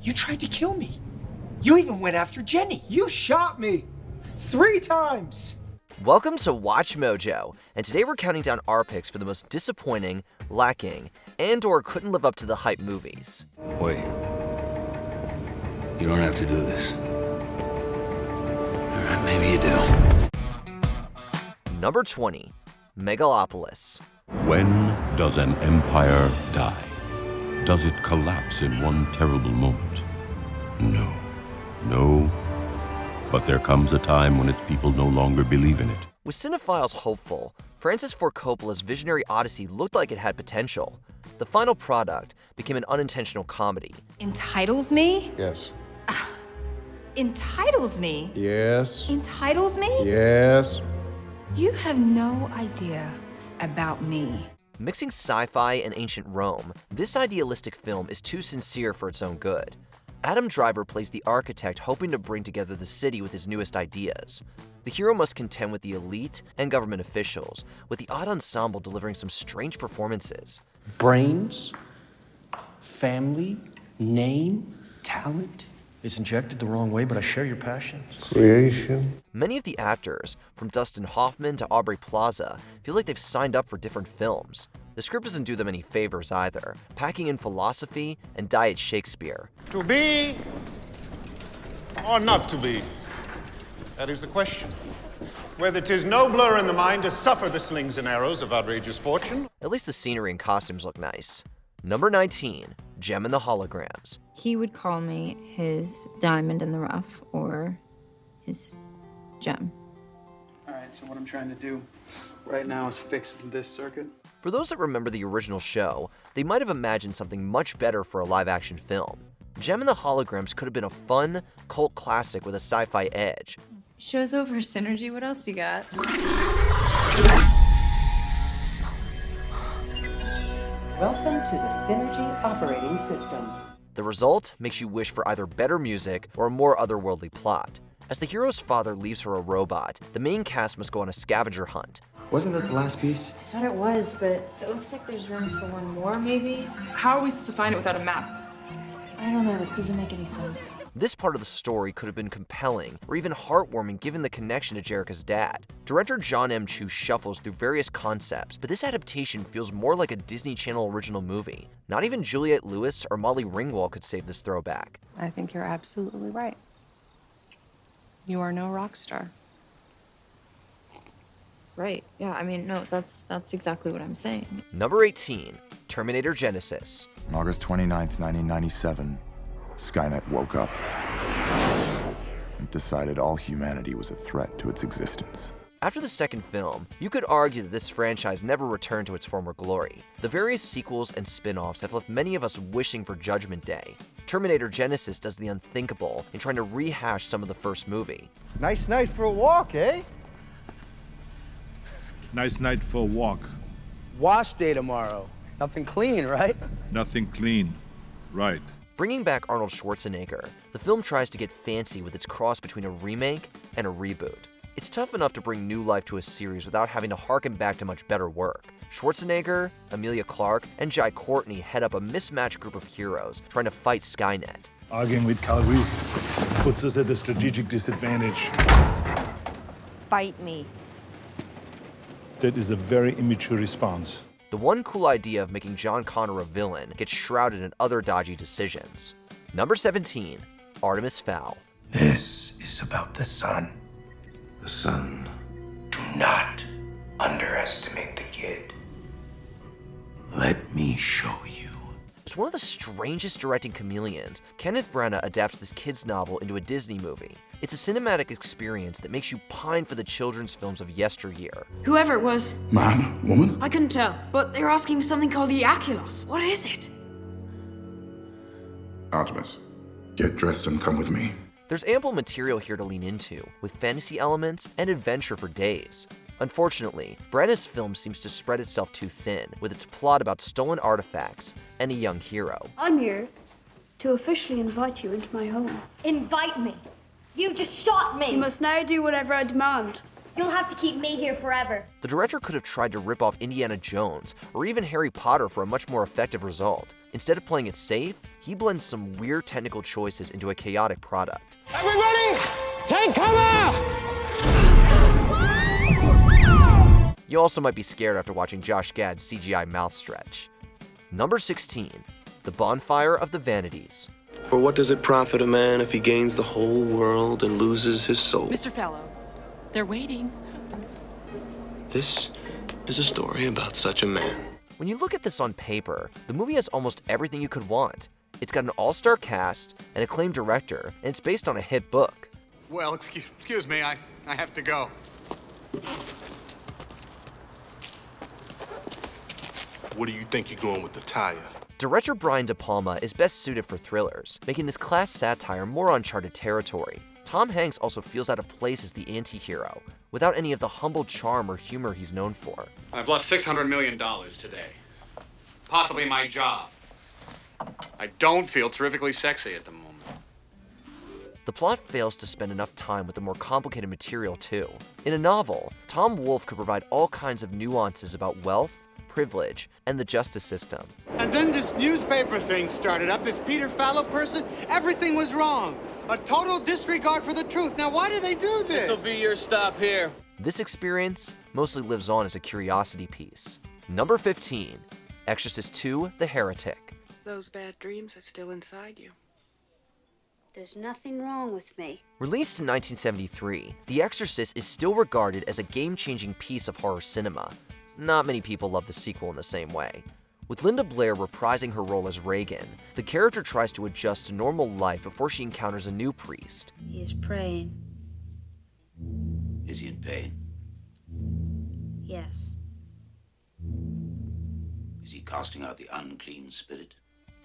You tried to kill me. You even went after Jenny. You shot me 3 times. Welcome to Watch Mojo, and today we're counting down our picks for the most disappointing, lacking, and/or couldn't live up to the hype movies. Wait. You don't have to do this. Alright, maybe you do. Number 20, Megalopolis. When does an empire die? Does it collapse in one terrible moment? No. No. But there comes a time when its people no longer believe in it. With cinephiles hopeful, Francis Ford Coppola's visionary odyssey looked like it had potential. The final product became an unintentional comedy. Entitles me? Yes. Entitles me? Yes. Entitles me? Yes. You have no idea about me. Mixing sci-fi and ancient Rome, this idealistic film is too sincere for its own good. Adam Driver plays the architect hoping to bring together the city with his newest ideas. The hero must contend with the elite and government officials, with the odd ensemble delivering some strange performances. Brains, family, name, talent. It's injected the wrong way, but I share your passions. Creation. Many of the actors, from Dustin Hoffman to Aubrey Plaza, feel like they've signed up for different films. The script doesn't do them any favors either, packing in philosophy and diet Shakespeare. To be or not to be? That is the question. Whether 'tis nobler in the mind to suffer the slings and arrows of outrageous fortune. At least the scenery and costumes look nice. Number 19, Jem and the Holograms. He would call me his diamond in the rough or his gem. All right, so what I'm trying to do right now is fix this circuit. For those that remember the original show, they might have imagined something much better for a live-action film. Jem and the Holograms could have been a fun, cult classic with a sci-fi edge. Show's over, Synergy. What else you got? Welcome to the Synergy operating system. The result makes you wish for either better music or a more otherworldly plot. As the hero's father leaves her a robot, the main cast must go on a scavenger hunt. Wasn't that the last piece? I thought it was, but it looks like there's room for one more, maybe? How are we supposed to find it without a map? I don't know. This doesn't make any sense. This part of the story could have been compelling or even heartwarming given the connection to Jerrica's dad. Director John M. Chu shuffles through various concepts, but this adaptation feels more like a Disney Channel original movie. Not even Juliette Lewis or Molly Ringwald could save this throwback. I think you're absolutely right. You are no rock star. Right. Yeah, I mean, no, that's exactly what I'm saying. Number 18, Terminator Genesis. On August 29th, 1997, Skynet woke up and decided all humanity was a threat to its existence. After the second film, you could argue that this franchise never returned to its former glory. The various sequels and spin-offs have left many of us wishing for Judgment Day. Terminator Genesis does the unthinkable in trying to rehash some of the first movie. Nice night for a walk, eh? Nice night for a walk. Wash day tomorrow. Nothing clean, right? Nothing clean. Right. Bringing back Arnold Schwarzenegger, the film tries to get fancy with its cross between a remake and a reboot. It's tough enough to bring new life to a series without having to harken back to much better work. Schwarzenegger, Emilia Clarke, and Jai Courtney head up a mismatched group of heroes trying to fight Skynet. Arguing with calories puts us at a strategic disadvantage. Bite me. That is a very immature response. The one cool idea of making John Connor a villain gets shrouded in other dodgy decisions. Number 17, Artemis Fowl. This is about the sun. The sun. Do not underestimate the kid. Let me show you. As one of the strangest directing chameleons, Kenneth Branagh adapts this kid's novel into a Disney movie. It's a cinematic experience that makes you pine for the children's films of yesteryear. Whoever it was. Man, woman? I couldn't tell, but they were asking for something called the Aculos. What is it? Artemis, get dressed and come with me. There's ample material here to lean into, with fantasy elements and adventure for days. Unfortunately, Branagh's film seems to spread itself too thin, with its plot about stolen artifacts and a young hero. I'm here to officially invite you into my home. Invite me? You just shot me! You must now do whatever I demand. You'll have to keep me here forever. The director could have tried to rip off Indiana Jones or even Harry Potter for a much more effective result. Instead of playing it safe, he blends some weird technical choices into a chaotic product. Everybody, take cover! You also might be scared after watching Josh Gad's CGI mouth stretch. Number 16, The Bonfire of the Vanities. For what does it profit a man if he gains the whole world and loses his soul? Mr. Fellow, they're waiting. This is a story about such a man. When you look at this on paper, the movie has almost everything you could want. It's got an all-star cast, an acclaimed director, and it's based on a hit book. Well, excuse me, I have to go. What do you think you're doing with the tire? Director Brian De Palma is best suited for thrillers, making this class satire more uncharted territory. Tom Hanks also feels out of place as the anti-hero, without any of the humble charm or humor he's known for. I've lost $600 million today. Possibly my job. I don't feel terrifically sexy at the moment. The plot fails to spend enough time with the more complicated material too. In a novel, Tom Wolfe could provide all kinds of nuances about wealth, privilege, and the justice system. And then this newspaper thing started up, this Peter Fallow person. Everything was wrong. A total disregard for the truth. Now, why do they do this? This'll be your stop here. This experience mostly lives on as a curiosity piece. Number 15, Exorcist 2: The Heretic. Those bad dreams are still inside you. There's nothing wrong with me. Released in 1973, The Exorcist is still regarded as a game-changing piece of horror cinema. Not many people love the sequel in the same way. With Linda Blair reprising her role as Reagan, the character tries to adjust to normal life before she encounters a new priest. He is praying. Is he in pain? Yes. Is he casting out the unclean spirit?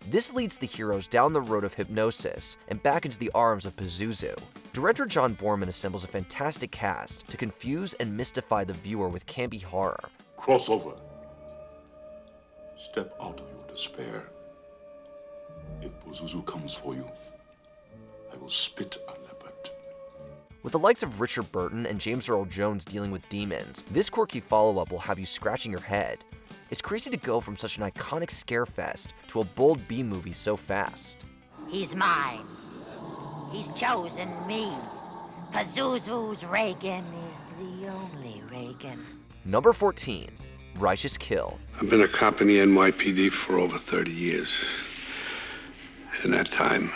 This leads the heroes down the road of hypnosis and back into the arms of Pazuzu. Director John Borman assembles a fantastic cast to confuse and mystify the viewer with campy horror. Cross over. Step out of your despair. If Pazuzu comes for you, I will spit a leopard. With the likes of Richard Burton and James Earl Jones dealing with demons, this quirky follow-up will have you scratching your head. It's crazy to go from such an iconic scarefest to a bold B-movie so fast. He's mine. He's chosen me. Pazuzu's Reagan is the only Reagan. Number 14, Righteous Kill. I've been a cop in the NYPD for over 30 years. In that time,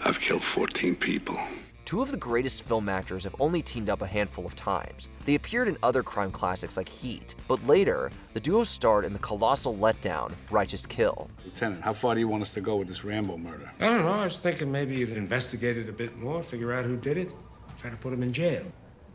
I've killed 14 people. Two of the greatest film actors have only teamed up a handful of times. They appeared in other crime classics like Heat, but later, the duo starred in the colossal letdown, Righteous Kill. Lieutenant, how far do you want us to go with this Rambo murder? I don't know. I was thinking maybe you'd investigate it a bit more, figure out who did it, try to put him in jail.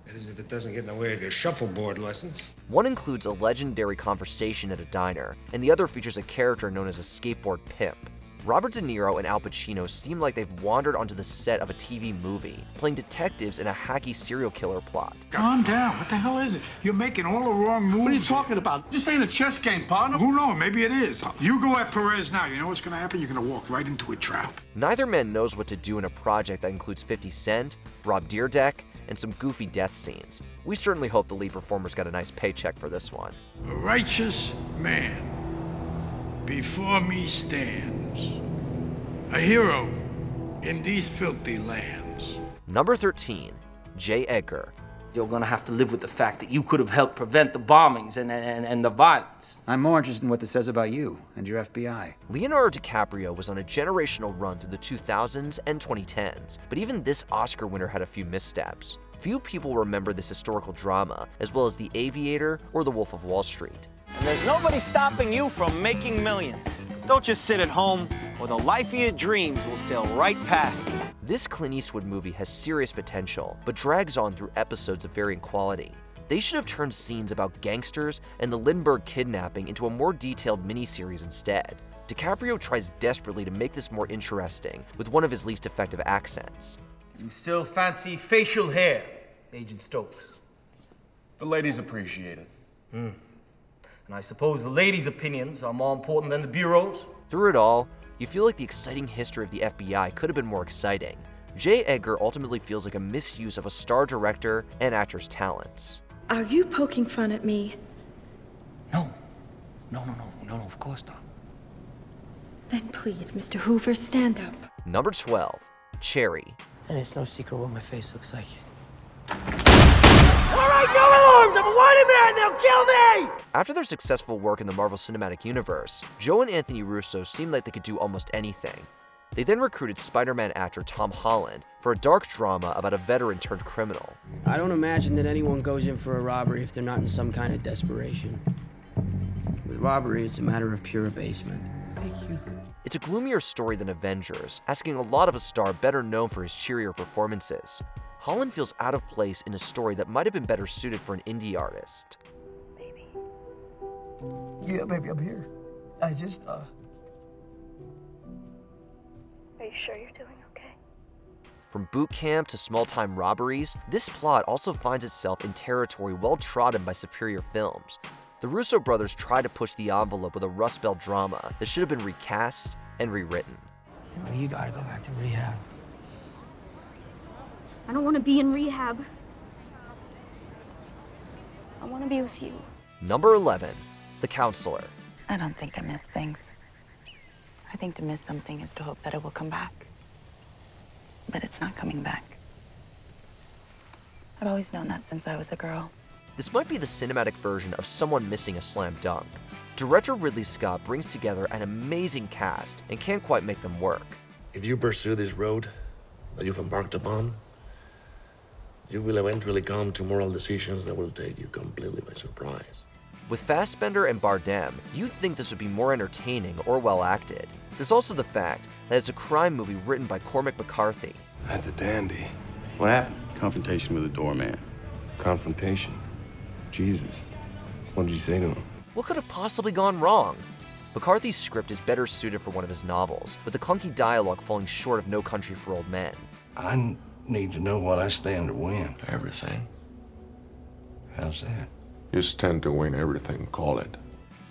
That is, if it doesn't get in the way of your shuffleboard lessons. One includes a legendary conversation at a diner, and the other features a character known as a skateboard pimp. Robert De Niro and Al Pacino seem like they've wandered onto the set of a TV movie, playing detectives in a hacky serial killer plot. Calm down. What the hell is it? You're making all the wrong moves. What are you talking about? This ain't a chess game, partner. Who knows? Maybe it is. You go at Perez now. You know what's going to happen? You're going to walk right into a trap. Neither man knows what to do in a project that includes 50 Cent, Rob Dyrdek, and some goofy death scenes. We certainly hope the lead performers got a nice paycheck for this one. A righteous man before me stands, a hero in these filthy lands. Number 13, J. Edgar. You're gonna have to live with the fact that you could have helped prevent the bombings and the violence. I'm more interested in what this says about you and your FBI. Leonardo DiCaprio was on a generational run through the 2000s and 2010s, but even this Oscar winner had a few missteps. Few people remember this historical drama, as well as The Aviator or The Wolf of Wall Street. And there's nobody stopping you from making millions. Don't just sit at home, or the life of your dreams will sail right past you. This Clint Eastwood movie has serious potential, but drags on through episodes of varying quality. They should have turned scenes about gangsters and the Lindbergh kidnapping into a more detailed miniseries instead. DiCaprio tries desperately to make this more interesting with one of his least effective accents. You still fancy facial hair, Agent Stokes? The ladies appreciate it. And I suppose the ladies' opinions are more important than the Bureau's? Through it all, you feel like the exciting history of the FBI could have been more exciting. J. Edgar ultimately feels like a misuse of a star director and actor's talents. Are you poking fun at me? No, of course not. Then please, Mr. Hoover, stand up. Number 12, Cherry. And it's no secret what my face looks like. All right, no alarms! I'm a wanted man! They'll kill me! After their successful work in the Marvel Cinematic Universe, Joe and Anthony Russo seemed like they could do almost anything. They then recruited Spider-Man actor Tom Holland for a dark drama about a veteran turned criminal. I don't imagine that anyone goes in for a robbery if they're not in some kind of desperation. With robbery, it's a matter of pure abasement. Thank you. It's a gloomier story than Avengers, asking a lot of a star better known for his cheerier performances. Holland feels out of place in a story that might have been better suited for an indie artist. Baby. Yeah, baby, I'm here. I just, Are you sure you're doing okay? From boot camp to small-time robberies, this plot also finds itself in territory well trodden by superior films. The Russo brothers try to push the envelope with a Rust Belt drama that should have been recast and rewritten. You gotta go back to rehab. I don't want to be in rehab. I want to be with you. Number 11, The Counselor. I don't think I miss things. I think to miss something is to hope that it will come back. But it's not coming back. I've always known that since I was a girl. This might be the cinematic version of someone missing a slam dunk. Director Ridley Scott brings together an amazing cast and can't quite make them work. If you pursue this road that you've embarked upon, you will eventually come to moral decisions that will take you completely by surprise. With Fassbender and Bardem, you'd think this would be more entertaining or well acted. There's also the fact that it's a crime movie written by Cormac McCarthy. That's a dandy. What happened? Confrontation with a doorman. Confrontation? Jesus. What did you say to him? What could have possibly gone wrong? McCarthy's script is better suited for one of his novels, with the clunky dialogue falling short of No Country for Old Men. I need to know what I stand to win. Everything. How's that? You stand to win everything, call it.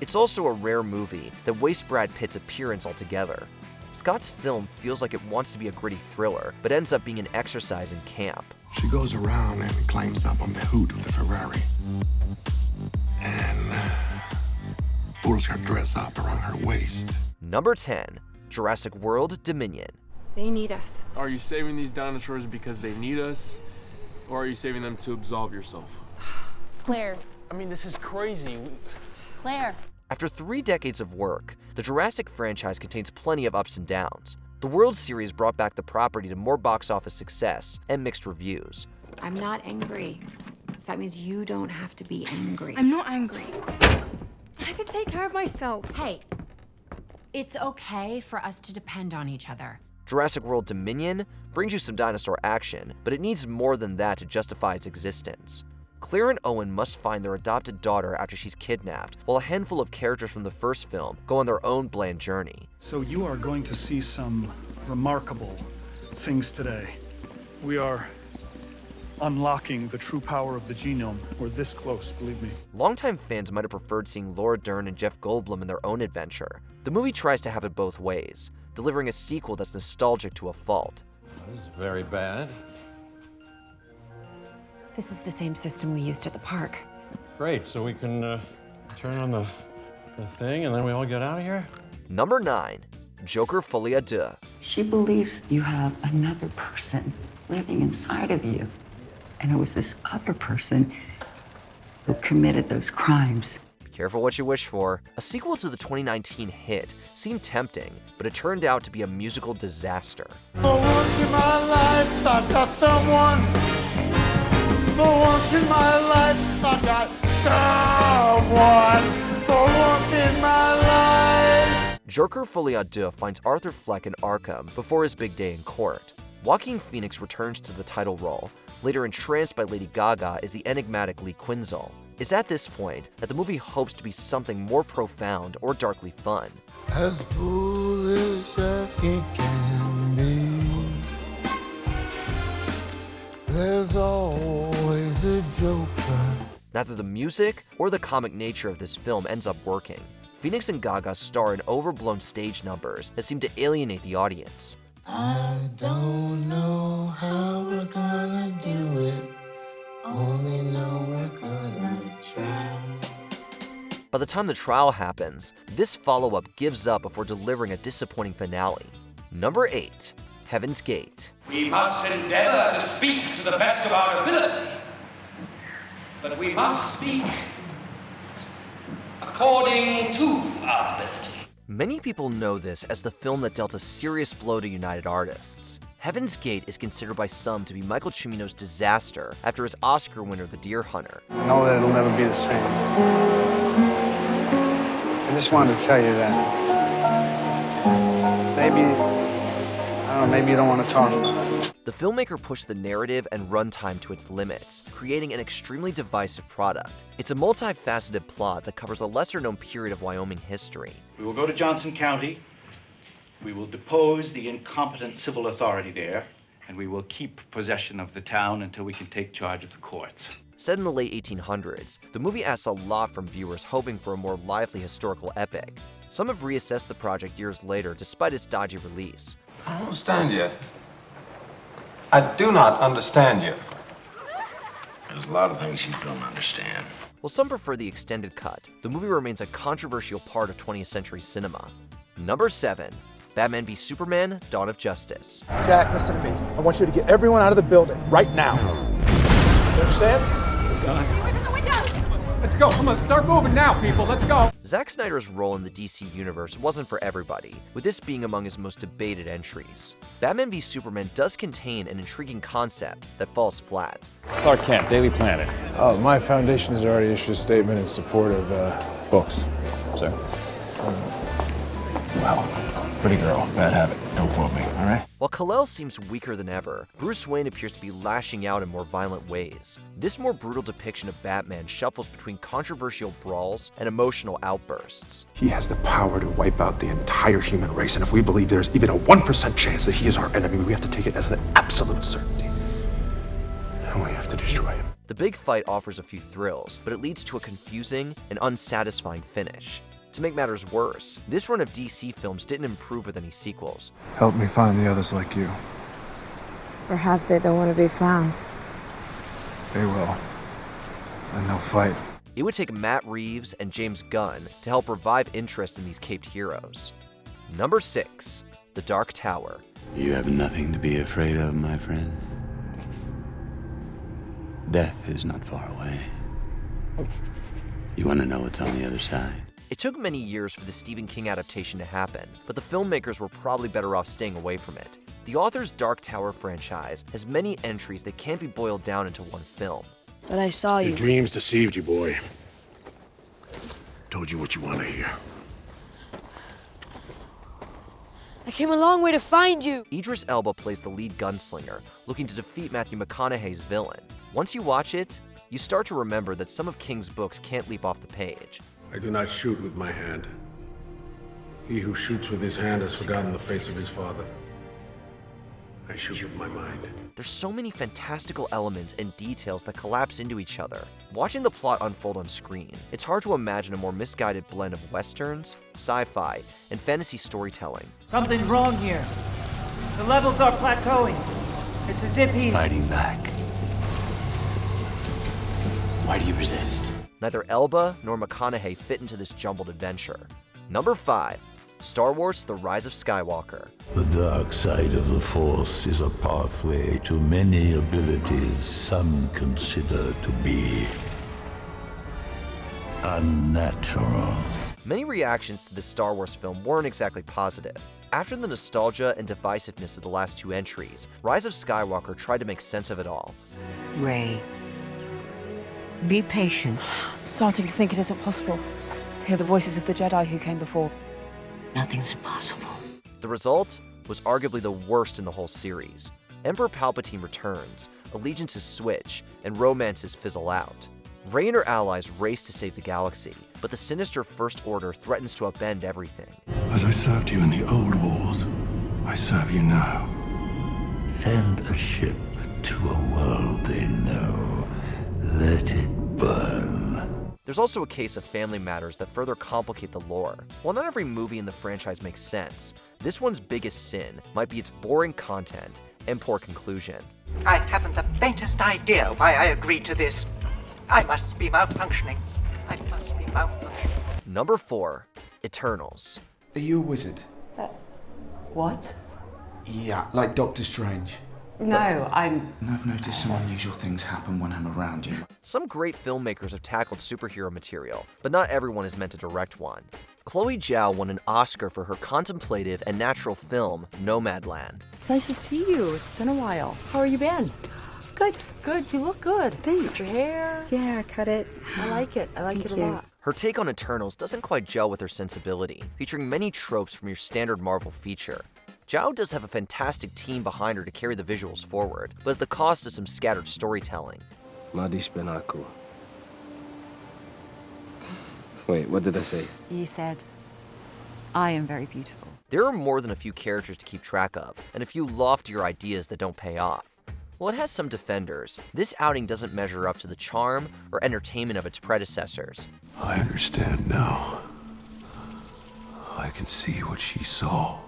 It's also a rare movie that wastes Brad Pitt's appearance altogether. Scott's film feels like it wants to be a gritty thriller, but ends up being an exercise in camp. She goes around and climbs up on the hood of the Ferrari and pulls her dress up around her waist. Number 10, Jurassic World Dominion. They need us. Are you saving these dinosaurs because they need us? Or are you saving them to absolve yourself? Claire. I mean, this is crazy. Claire. After 3 decades of work, the Jurassic franchise contains plenty of ups and downs. The World Series brought back the property to more box office success and mixed reviews. I'm not angry. So that means you don't have to be angry. I'm not angry. I can take care of myself. Hey, it's okay for us to depend on each other. Jurassic World Dominion brings you some dinosaur action, but it needs more than that to justify its existence. Claire and Owen must find their adopted daughter after she's kidnapped, while a handful of characters from the first film go on their own bland journey. So you are going to see some remarkable things today. We are unlocking the true power of the genome. We're this close, believe me. Longtime fans might have preferred seeing Laura Dern and Jeff Goldblum in their own adventure. The movie tries to have it both ways, delivering a sequel that's nostalgic to a fault. This is very bad. This is the same system we used at the park. Great, so we can turn on the thing and then we all get out of here? Number 9, Joker Folie Deux. She believes you have another person living inside of you. And it was this other person who committed those crimes. Be careful what you wish for. A sequel to the 2019 hit seemed tempting, but it turned out to be a musical disaster. For once in my life, I've got someone. For once in my life, I've got someone. For once in my life. Joker Folie Deux finds Arthur Fleck in Arkham before his big day in court. Joaquin Phoenix returns to the title role, later entranced by Lady Gaga as the enigmatic Lee Quinzel. It's at this point that the movie hopes to be something more profound or darkly fun. As foolish as he can be, there's always a joker. Neither the music or the comic nature of this film ends up working. Phoenix and Gaga star in overblown stage numbers that seem to alienate the audience. I don't know how we're gonna do it. Only know we're gonna try. By the time the trial happens, this follow-up gives up before delivering a disappointing finale. Number 8, Heaven's Gate. We must endeavor to speak to the best of our ability, but we must speak according to our ability. Many people know this as the film that dealt a serious blow to United Artists. Heaven's Gate is considered by some to be Michael Cimino's disaster after his Oscar winner, The Deer Hunter. I know that it'll never be the same. I just wanted to tell you that. Maybe you don't want to talk about it. The filmmaker pushed the narrative and runtime to its limits, creating an extremely divisive product. It's a multifaceted plot that covers a lesser-known period of Wyoming history. We will go to Johnson County. We will depose the incompetent civil authority there, and we will keep possession of the town until we can take charge of the courts. Set in the late 1800s, the movie asks a lot from viewers hoping for a more lively historical epic. Some have reassessed the project years later despite its dodgy release. I don't understand you. I do not understand you. There's a lot of things you don't understand. While some prefer the extended cut, the movie remains a controversial part of 20th century cinema. Number 7, Batman v Superman: Dawn of Justice. Jack, listen to me. I want you to get everyone out of the building right now. You understand? Let's go. Come on, start moving now, people. Let's go. Zack Snyder's role in the DC universe wasn't for everybody, with this being among his most debated entries. Batman v Superman does contain an intriguing concept that falls flat. Clark Kent, Daily Planet. Oh, my foundation has already issued a statement in support of books. So, wow, pretty girl, bad habit. Don't quote me, all right? While Kal-El seems weaker than ever, Bruce Wayne appears to be lashing out in more violent ways. This more brutal depiction of Batman shuffles between controversial brawls and emotional outbursts. He has the power to wipe out the entire human race, and if we believe there's even a 1% chance that he is our enemy, we have to take it as an absolute certainty. And we have to destroy him. The big fight offers a few thrills, but it leads to a confusing and unsatisfying finish. To make matters worse, this run of DC films didn't improve with any sequels. Help me find the others like you. Perhaps they don't want to be found. They will. And they'll fight. It would take Matt Reeves and James Gunn to help revive interest in these caped heroes. Number 6, The Dark Tower. You have nothing to be afraid of, my friend. Death is not far away. You want to know what's on the other side? It took many years for the Stephen King adaptation to happen, but the filmmakers were probably better off staying away from it. The author's Dark Tower franchise has many entries that can't be boiled down into one film. But I saw you. Your dreams deceived you, boy. Told you what you want to hear. I came a long way to find you. Idris Elba plays the lead gunslinger, looking to defeat Matthew McConaughey's villain. Once you watch it, you start to remember that some of King's books can't leap off the page. I do not shoot with my hand. He who shoots with his hand has forgotten the face of his father. I shoot with my mind. There's so many fantastical elements and details that collapse into each other. Watching the plot unfold on screen, it's hard to imagine a more misguided blend of westerns, sci-fi, and fantasy storytelling. Something's wrong here. The levels are plateauing. It's as if he's Fighting back. Why do you resist? Neither Elba nor McConaughey fit into this jumbled adventure. Number 5, Star Wars: The Rise of Skywalker. The dark side of the Force is a pathway to many abilities some consider to be unnatural. Many reactions to this Star Wars film weren't exactly positive. After the nostalgia and divisiveness of the last 2 entries, Rise of Skywalker tried to make sense of it all. Rey, be patient. I'm starting to think it isn't possible to hear the voices of the Jedi who came before. Nothing's impossible. The result was arguably the worst in the whole series. Emperor Palpatine returns, allegiances switch, and romances fizzle out. Rey and her allies race to save the galaxy, but the sinister First Order threatens to upend everything. As I served you in the old wars, I serve you now. Send a ship to a world they know. Let it burn. There's also a case of family matters that further complicate the lore. While not every movie in the franchise makes sense, this one's biggest sin might be its boring content and poor conclusion. I haven't the faintest idea why I agreed to this. I must be malfunctioning. I must be malfunctioning. Number 4, Eternals. Are you a wizard? What? Yeah, like Doctor Strange. No, I've noticed some unusual things happen when I'm around you. Some great filmmakers have tackled superhero material, but not everyone is meant to direct one. Chloe Zhao won an Oscar for her contemplative and natural film, Nomadland. It's nice to see you. It's been a while. How are you been? Good. Good. You look good. Thanks. Your hair. Yeah, cut it. I like it. I like it a lot. Her take on Eternals doesn't quite gel with her sensibility, featuring many tropes from your standard Marvel feature. Zhao does have a fantastic team behind her to carry the visuals forward, but at the cost of some scattered storytelling. Madish ben Aku. Wait, what did I say? You said, I am very beautiful. There are more than a few characters to keep track of, and a few loftier ideas that don't pay off. While it has some defenders, this outing doesn't measure up to the charm or entertainment of its predecessors. I understand now. I can see what she saw.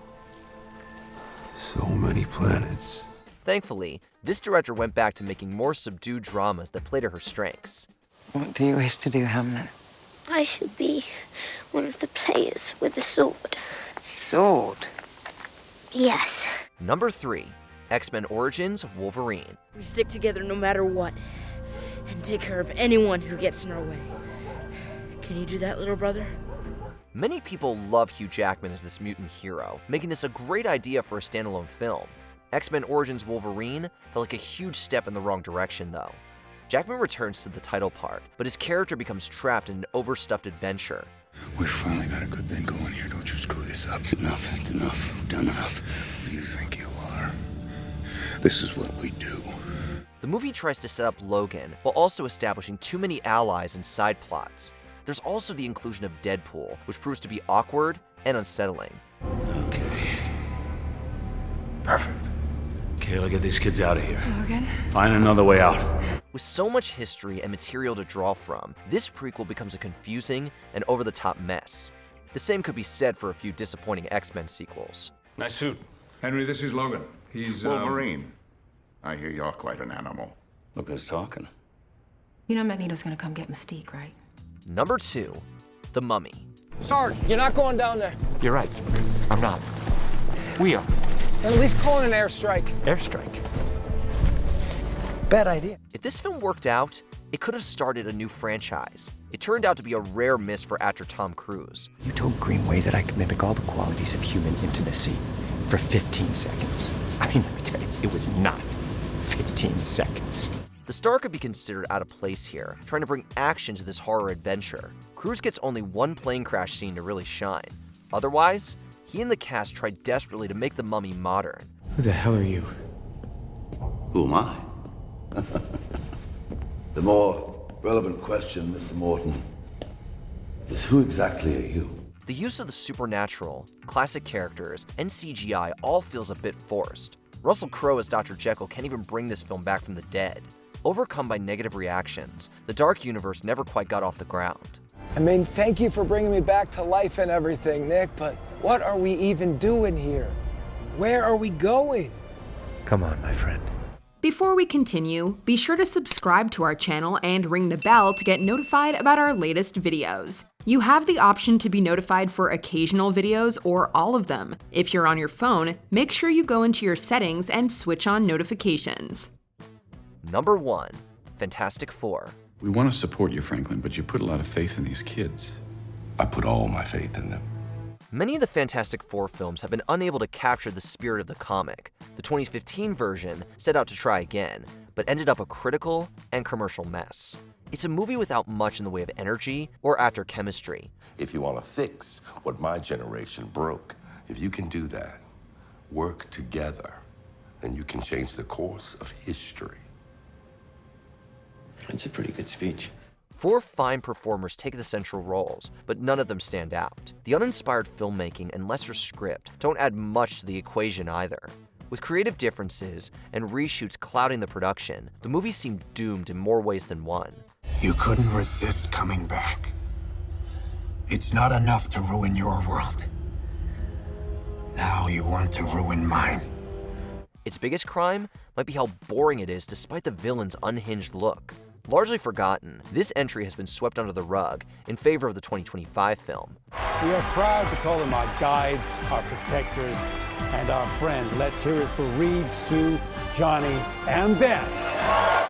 So many planets. Thankfully, this director went back to making more subdued dramas that play to her strengths. What do you wish to do, Hamlet? I should be one of the players with the sword. Sword? Yes. Number 3, X-Men Origins Wolverine. We stick together no matter what, and take care of anyone who gets in our way. Can you do that, little brother? Many people love Hugh Jackman as this mutant hero, making this a great idea for a standalone film. X-Men Origins Wolverine felt like a huge step in the wrong direction, though. Jackman returns to the title part, but his character becomes trapped in an overstuffed adventure. We've finally got a good thing going here. Don't you screw this up. Enough, it's enough. We've done enough. Who do you think you are? This is what we do. The movie tries to set up Logan while also establishing too many allies and side plots. There's also the inclusion of Deadpool, which proves to be awkward and unsettling. Okay. Perfect. Kayla, get these kids out of here. Logan? Find another way out. With so much history and material to draw from, this prequel becomes a confusing and over-the-top mess. The same could be said for a few disappointing X-Men sequels. Nice suit. Henry, this is Logan. He's, Wolverine. I hear you're quite an animal. Look who's talking. You know Magneto's gonna come get Mystique, right? Number 2, The Mummy. Sarge, you're not going down there. You're right. I'm not. We are. Then at least call in an airstrike. Airstrike. Bad idea. If this film worked out, it could have started a new franchise. It turned out to be a rare miss for actor Tom Cruise. You told Greenway that I could mimic all the qualities of human intimacy for 15 seconds. I mean, let me tell you, it was not 15 seconds. The star could be considered out of place here, trying to bring action to this horror adventure. Cruise gets only one plane crash scene to really shine. Otherwise, he and the cast tried desperately to make The Mummy modern. Who the hell are you? Who am I? The more relevant question, Mr. Morton, is who exactly are you? The use of the supernatural, classic characters, and CGI all feels a bit forced. Russell Crowe as Dr. Jekyll can't even bring this film back from the dead. Overcome by negative reactions, the Dark Universe never quite got off the ground. I mean, thank you for bringing me back to life and everything, Nick, but what are we even doing here? Where are we going? Come on, my friend. Before we continue, be sure to subscribe to our channel and ring the bell to get notified about our latest videos. You have the option to be notified for occasional videos or all of them. If you're on your phone, make sure you go into your settings and switch on notifications. Number 1, Fantastic Four. We want to support you, Franklin, but you put a lot of faith in these kids. I put all my faith in them. Many of the Fantastic Four films have been unable to capture the spirit of the comic. The 2015 version set out to try again, but ended up a critical and commercial mess. It's a movie without much in the way of energy or actor chemistry. If you want to fix what my generation broke, if you can do that, work together, then you can change the course of history. It's a pretty good speech. 4 fine performers take the central roles, but none of them stand out. The uninspired filmmaking and lesser script don't add much to the equation either. With creative differences and reshoots clouding the production, the movie seemed doomed in more ways than one. You couldn't resist coming back. It's not enough to ruin your world. Now you want to ruin mine. Its biggest crime might be how boring it is despite the villain's unhinged look. Largely forgotten, this entry has been swept under the rug in favor of the 2025 film. We are proud to call them our guides, our protectors, and our friends. Let's hear it for Reed, Sue, Johnny, and Ben.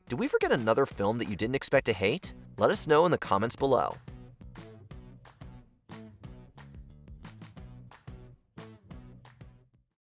Did we forget another film that you didn't expect to hate? Let us know in the comments below.